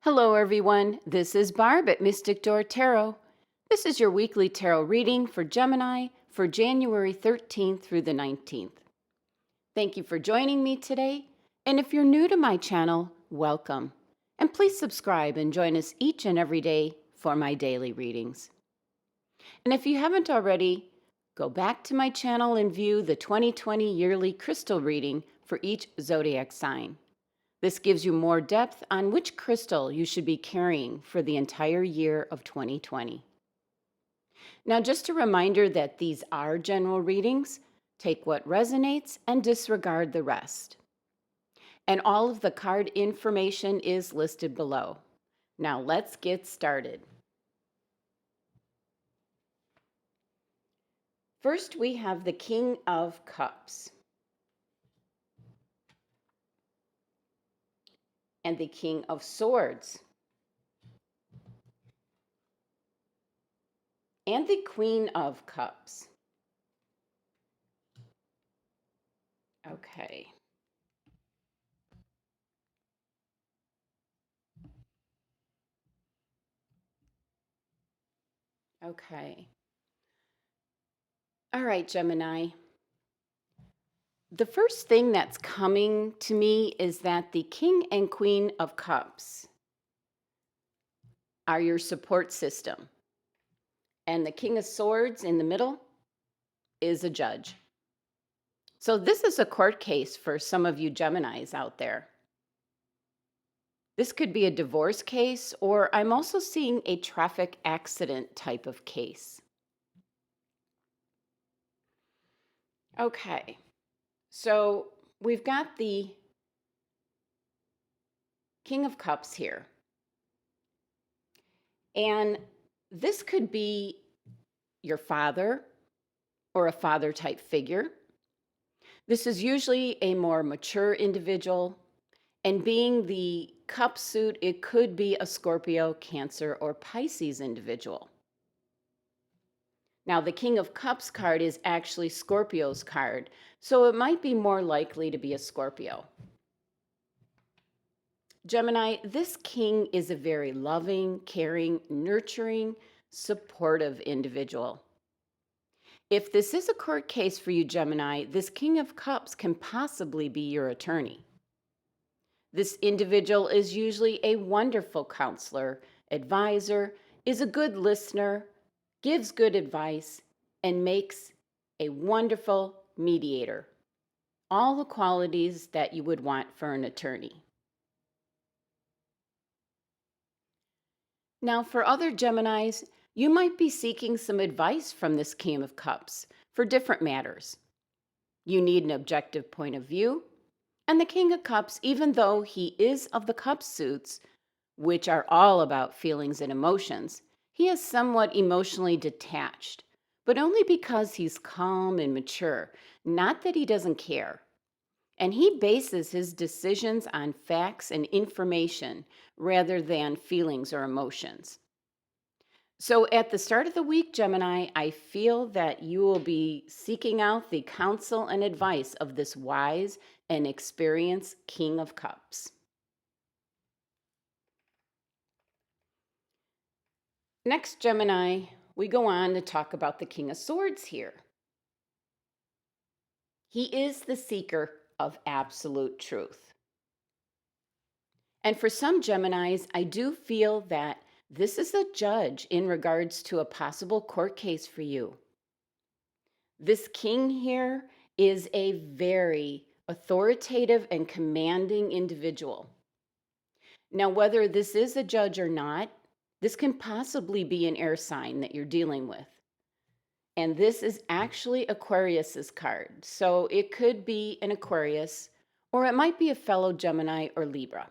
Hello, everyone. This is Barb at Mystic Door Tarot. This is your weekly tarot reading for Gemini for January 13th through the 19th. Thank you for joining me today. And if you're new to my channel, welcome. And please subscribe and join us each and every day for my daily readings. And if you haven't already, go back to my channel and view the 2020 yearly crystal reading for each zodiac sign. This gives you more depth on which crystal you should be carrying for the entire year of 2020. Now, just a reminder that these are general readings. Take what resonates and disregard the rest. And all of the card information is listed below. Now, let's get started. First, we have the King of Cups and the King of Swords and the Queen of Cups. Okay. Okay. All right, Gemini. The first thing that's coming to me is that the King and Queen of Cups are your support system. And the King of Swords in the middle is a judge. So this is a court case for some of you Geminis out there. This could be a divorce case, or I'm also seeing a traffic accident type of case. Okay. So we've got the King of Cups here. And this could be your father or a father type figure. This is usually a more mature individual. And being the cup suit, it could be a Scorpio, Cancer, or Pisces individual. Now, the King of Cups card is actually Scorpio's card, so it might be more likely to be a Scorpio. Gemini, this king is a very loving, caring, nurturing, supportive individual. If this is a court case for you, Gemini, this King of Cups can possibly be your attorney. This individual is usually a wonderful counselor, advisor, is a good listener, gives good advice, and makes a wonderful mediator. All the qualities that you would want for an attorney. Now, for other Geminis, you might be seeking some advice from this King of Cups for different matters. You need an objective point of view, and the King of Cups, even though he is of the cup suits, which are all about feelings and emotions, he is somewhat emotionally detached, but only because he's calm and mature, not that he doesn't care. And he bases his decisions on facts and information rather than feelings or emotions. So at the start of the week, Gemini, I feel that you will be seeking out the counsel and advice of this wise and experienced King of Cups. Next, Gemini, we go on to talk about the King of Swords here. He is the seeker of absolute truth. And for some Geminis, I do feel that this is a judge in regards to a possible court case for you. This king here is a very authoritative and commanding individual. Now, whether this is a judge or not, this can possibly be an air sign that you're dealing with. And this is actually Aquarius's card. So it could be an Aquarius, or it might be a fellow Gemini or Libra.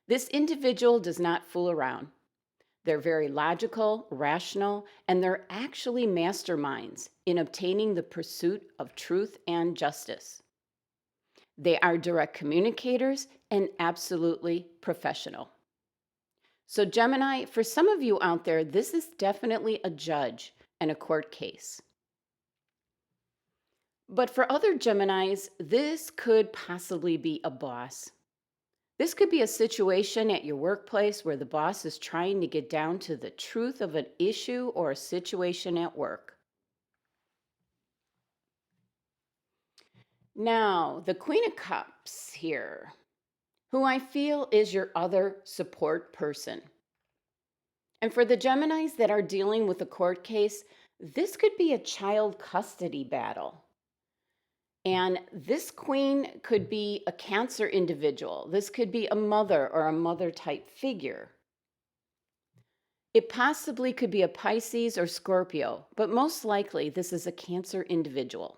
This individual does not fool around. They're very logical, rational, and they're actually masterminds in obtaining the pursuit of truth and justice. They are direct communicators and absolutely professional. So Gemini, for some of you out there, this is definitely a judge and a court case. But for other Geminis, this could possibly be a boss. This could be a situation at your workplace where the boss is trying to get down to the truth of an issue or a situation at work. Now, the Queen of Cups here, who I feel is your other support person. And for the Geminis that are dealing with a court case, this could be a child custody battle. And this queen could be a Cancer individual. This could be a mother or a mother type figure. It possibly could be a Pisces or Scorpio, but most likely this is a Cancer individual.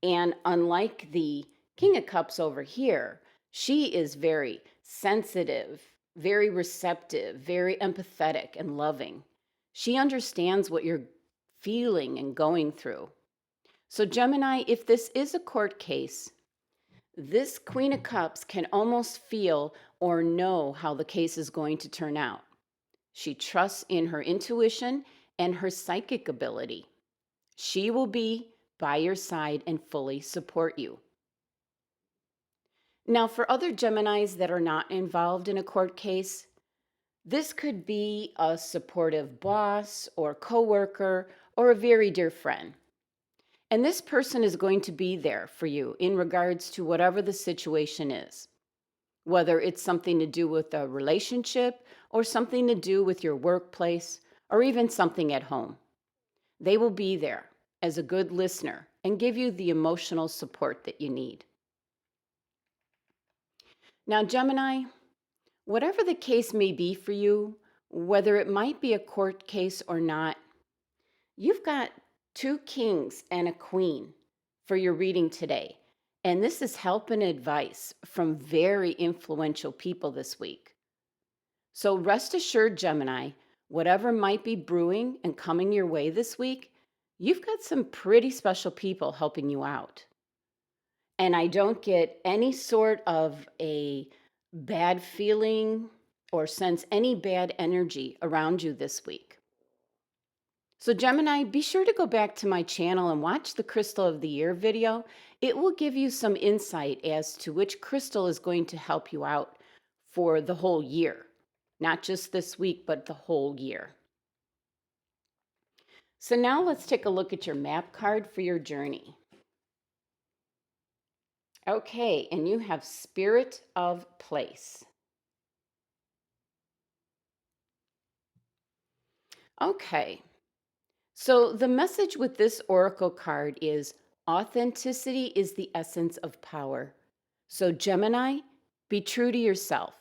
And unlike the King of Cups over here, she is very sensitive, very receptive, very empathetic and loving. She understands what you're feeling and going through. So Gemini, if this is a court case, this Queen of Cups can almost feel or know how the case is going to turn out. She trusts in her intuition and her psychic ability. She will be by your side and fully support you. Now, for other Geminis that are not involved in a court case, this could be a supportive boss or coworker or a very dear friend. And this person is going to be there for you in regards to whatever the situation is, whether it's something to do with a relationship or something to do with your workplace or even something at home. They will be there as a good listener and give you the emotional support that you need. Now, Gemini, whatever the case may be for you, whether it might be a court case or not, you've got 2 kings and a queen for your reading today. And this is help and advice from very influential people this week. So rest assured, Gemini, whatever might be brewing and coming your way this week, you've got some pretty special people helping you out. And I don't get any sort of a bad feeling or sense any bad energy around you this week. So Gemini, be sure to go back to my channel and watch the Crystal of the Year video. It will give you some insight as to which crystal is going to help you out for the whole year. Not just this week, but the whole year. So now let's take a look at your map card for your journey. Okay, and you have Spirit of Place. Okay. So the message with this oracle card is authenticity is the essence of power. So Gemini, be true to yourself.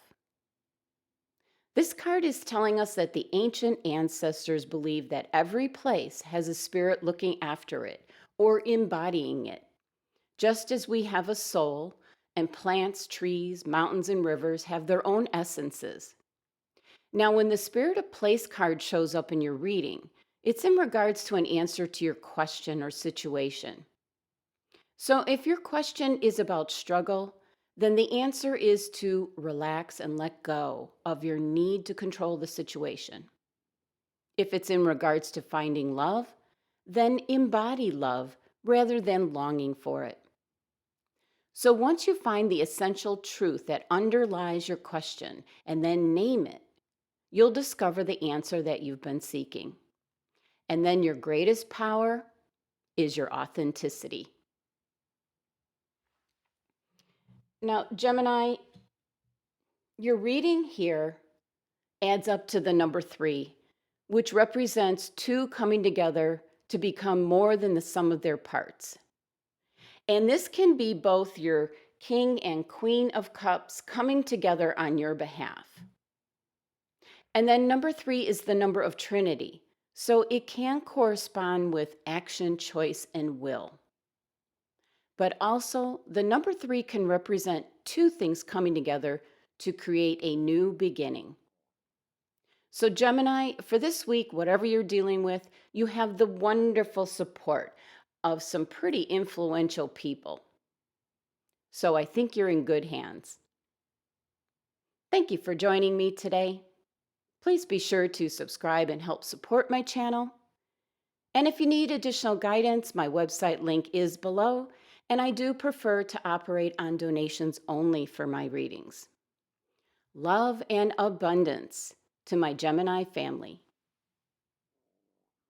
This card is telling us that the ancient ancestors believed that every place has a spirit looking after it or embodying it. Just as we have a soul and plants, trees, mountains, and rivers have their own essences. Now, when the Spirit of Place card shows up in your reading, it's in regards to an answer to your question or situation. So if your question is about struggle, then the answer is to relax and let go of your need to control the situation. If it's in regards to finding love, then embody love rather than longing for it. So once you find the essential truth that underlies your question and then name it, you'll discover the answer that you've been seeking. And then your greatest power is your authenticity. Now, Gemini, your reading here adds up to the number 3, which represents 2 coming together to become more than the sum of their parts. And this can be both your King and Queen of Cups coming together on your behalf. And then number 3 is the number of Trinity. So it can correspond with action, choice, and will. But also, the number 3 can represent 2 things coming together to create a new beginning. So Gemini, for this week, whatever you're dealing with, you have the wonderful support of some pretty influential people. So I think you're in good hands. Thank you for joining me today. Please be sure to subscribe and help support my channel. And if you need additional guidance, my website link is below, and I do prefer to operate on donations only for my readings. Love and abundance to my Gemini family.